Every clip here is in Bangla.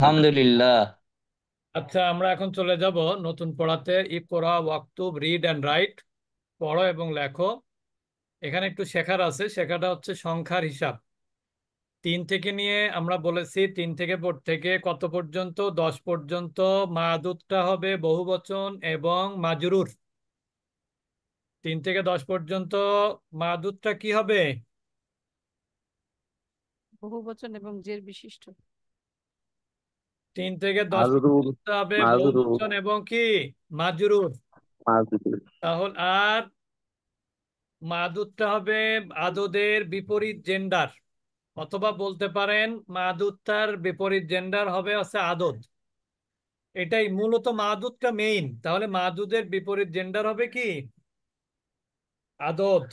আলহামদুলিল্লাহ। আচ্ছা, আমরা এখন চলে যাব নতুন পড়াতে। ইকরা ওয়াক্তুব, রিড অ্যান্ড রাইট। পড়ো এবং লেখো। এখানে একটু শেখার আছে। শেখাটা হচ্ছে সংখ্যার হিসাব। 3 থেকে নিয়ে আমরা বলেছি 3 থেকে কত পর্যন্ত? 10 পর্যন্ত। মাদুদটা হবে বহুবচন এবং মাজরুর। 3 থেকে 10 পর্যন্ত মাদুদটা কি হবে? বহুবচন এবং জের বিশিষ্ট। 3 থেকে 10 মাজরুর পর্যন্ত হবে মাজরুর বহুবচন এবং কি? মাজরুর। মাজরুর তাহলে আর মাদুদটা হবে আদদের বিপরীত জেন্ডার, অথবা বলতে পারেন মাদুদটার বিপরীত জেন্ডার হবে হচ্ছে আদদ। এটাই মূলত মাদুদটা মেইন। তাহলে মাদুদের বিপরীত জেন্ডার হবে কি? আদদ।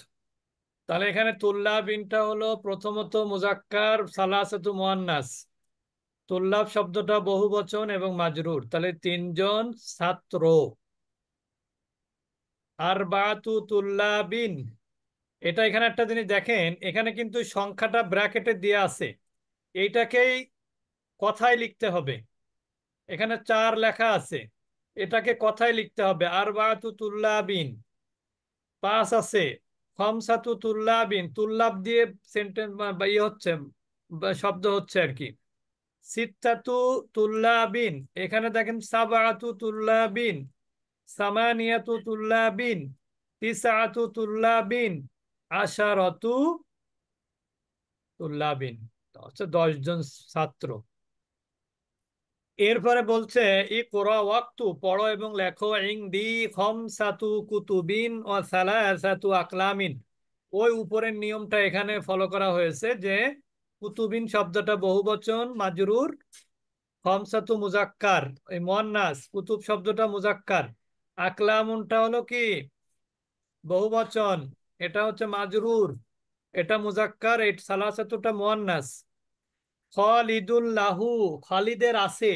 তাহলে এখানে তুল্লাবিনটা হলো প্রথমত মুজাক্কার, সালাসাতু মুয়ান্নাস। তুল্লাব শব্দটা বহুবচন এবং মাজরুর, তাহলে 3 জন ছাত্র। আরবাতু তুল্লাবিন। এটা এখানে একটা জিনিস দেখেন, এখানে কিন্তু সংখ্যাটা ব্র্যাকেটে দিয়ে আছে। এইটাকেই কথায় লিখতে হবে। এখানে 4 লেখা আছে, এটাকে কথায় লিখতে হবে। আরবাতু তুল্লাবিন। 5 আছে। খমসাতু তুল্লাবিন, তুল্লাব দিয়ে সেন্টেন্স বা ইয়ে হচ্ছে, বা শব্দ হচ্ছে আর কি। সিত্তাতু তুল্লাবিন। এখানে দেখেন সাবাতু তুল্লাবিন, সামানিয়াতু তুল্লাবিন, তিসআতু তুল্লাবিন, আশারাতু তুল্লাবিন। হচ্ছে 10 জন ছাত্র। এরপরে বলছে ইকরা ওয়াক্তু, পড়ো এবং লেখো। ইংদি খমসাতু কুতুবিন ও সালাসাতু আকলামিন। ওই উপরের নিয়মটা এখানে ফলো করা হয়েছে যে কুতুবিন শব্দটা বহুবচন মাজরুর, খমসাতু মুজাক্কার এই মুয়ান্নাস, কুতুব শব্দটা মুজাক্কার, আকলামুনটা হলো কি? বহুবচন, এটা হচ্ছে মাজরুর, এটা মুজাক্কার, এই সালাসাতুটা মুয়ান্নাস। খালিদুল লাহু, খালিদের আছে।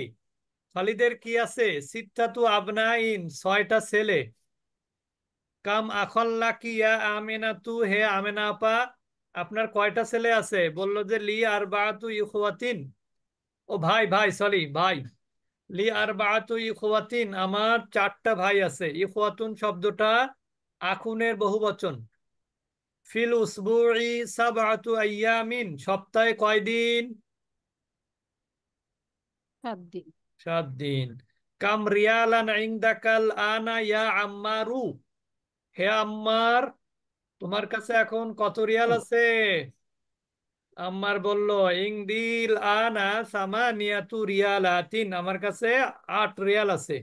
খালিদের কি আছে? সিত্তাতু আবনাইন, 6টা ছেলে। কাম আখল্লাকি ইয়া আমিনাতু, হে আমিনা আপা, আপনার কয়টা ছেলে আছে? বলল যে লি আরবাআতু ইখওয়াতিন। ও ভাই, ভাই সরি ভাই। লি আরবাআতু ইখওয়াতিন, আমার 4টা ভাই আছে। ইখওয়াতুন শব্দটা আখুনের বহুবচন। ফিল উসবুই সাবআতু আইয়ামিন, সপ্তাহে কয় দিন? 7 দিন। 7 দিন। কাম রিয়ালান ইনদাকাল আনা ইয়া আম্মারু, হে আম্মার, তোমার কাছে এখন কত রিয়াল আছে? আম্মার বলল ইংদিল আনা সামানিয়াতু রিয়ালাতিন, আমার কাছে 8 রিয়াল আছে।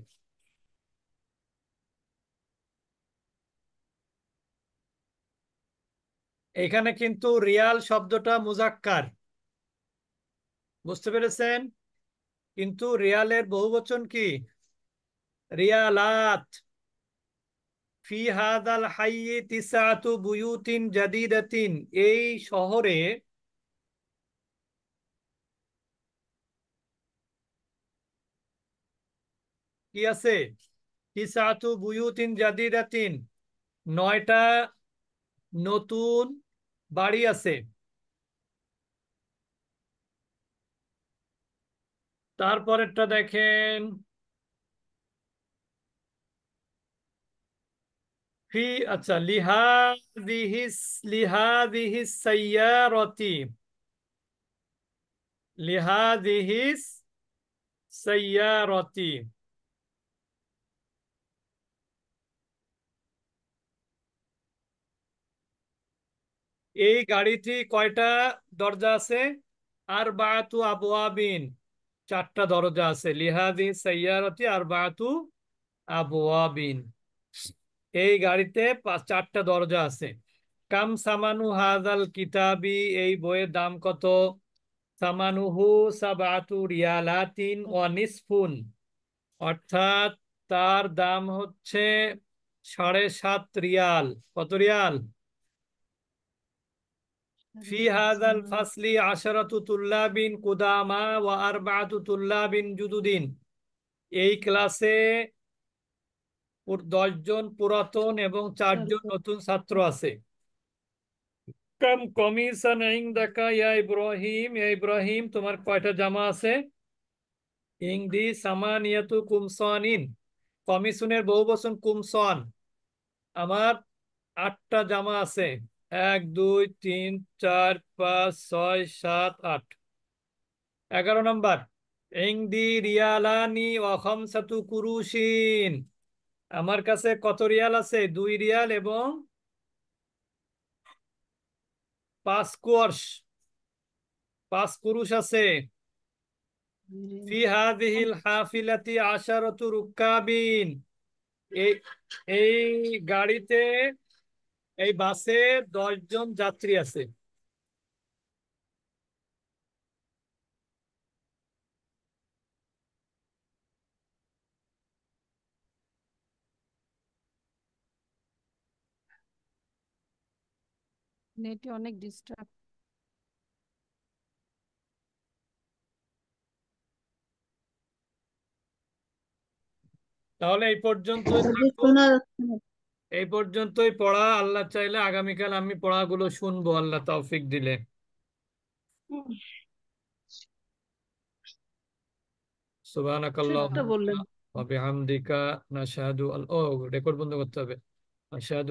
এখানে কিন্তু রিয়াল শব্দটা মুজাক্কার, বুঝতে পেরেছেন? কিন্তু রিয়ালের বহুবচন কি? রিয়ালাত। ফি হাদাল হাইয়ি তিসআতু বুয়ুতিন জাদিদাতিন, এই শহরে কি আছে? তিসআতু বুয়ুতিন জাদিদাতিন, 9টা নতুন বাড়ি আছে। তারপরেরটা দেখেন, ফি, আচ্ছা, লিহাদিহিস সাইয়ারতি, লিহাদিহিস সাইয়ারতি, এই গাড়িটি কয়টা দরজা আছে? আরবাআতু আবওয়াবিন, 4টা দরজা আছে। লিহাদিহিস সাইয়ারতি আরবাআতু আবওয়াবিন, এই গাড়িতে 4টা দরজা আছে। কাম সামানু হাজাল কিতাবি, এই বইয়ের দাম কত? সামানুহু সাবাতু রিয়ালাতিন ওয়া নিসফুন, অর্থাৎ তার দাম হচ্ছে 7.5 রিয়াল। কত রিয়াল? ফি হাজাল ফাসলি আশারাতু তুল্লাবিন কুদামা ওয়া আরবাআতু তুল্লাবিন জুদুদিন, এই ক্লাসে 10 জন পুরাতন এবং 4 জন নতুন ছাত্র আছে। কাম কমিশন ইনদাকা ইয়া ইব্রাহিম, ইয়া ইব্রাহিম, তোমার কয়টা জামা আছে? ইংদি সামানিয়াতু কুমসানিন। কমিশনের বহু বচন কুমসন। আমার 8টা জামা আছে। 1 2 3 4 5 6 7 8। 11 নম্বর, ইংদি রিয়ালানি ওয়া খামসাতু কুরুশিন। আমার কাছে কত রিয়াল আছে? 2 রিয়াল এবং 5 কোর্স, 5 কুরুশ আছে। ফি হাযিহিল হাফিলাতি আশারাতু রুক্কাবিন। এই এই গাড়িতে, এই বাসে 10 জন যাত্রী আছে। নেটে অনেক ডিস্টার্ব। তাহলে এই পর্যন্তই যদি থাকবো। শোনা যাচ্ছে না। এই পর্যন্তই পড়া। আল্লাহ চাইলে আগামীকাল আমি পড়াগুলো শুনবো, আল্লাহ তৌফিক দিলে। কিছু একটা সুবহানাকাল্লাহুম্মা বললেন। ওয়া বিহামদিকা নাশহাদু ও রেকর্ড বন্ধ করতে হবে। আশহাদু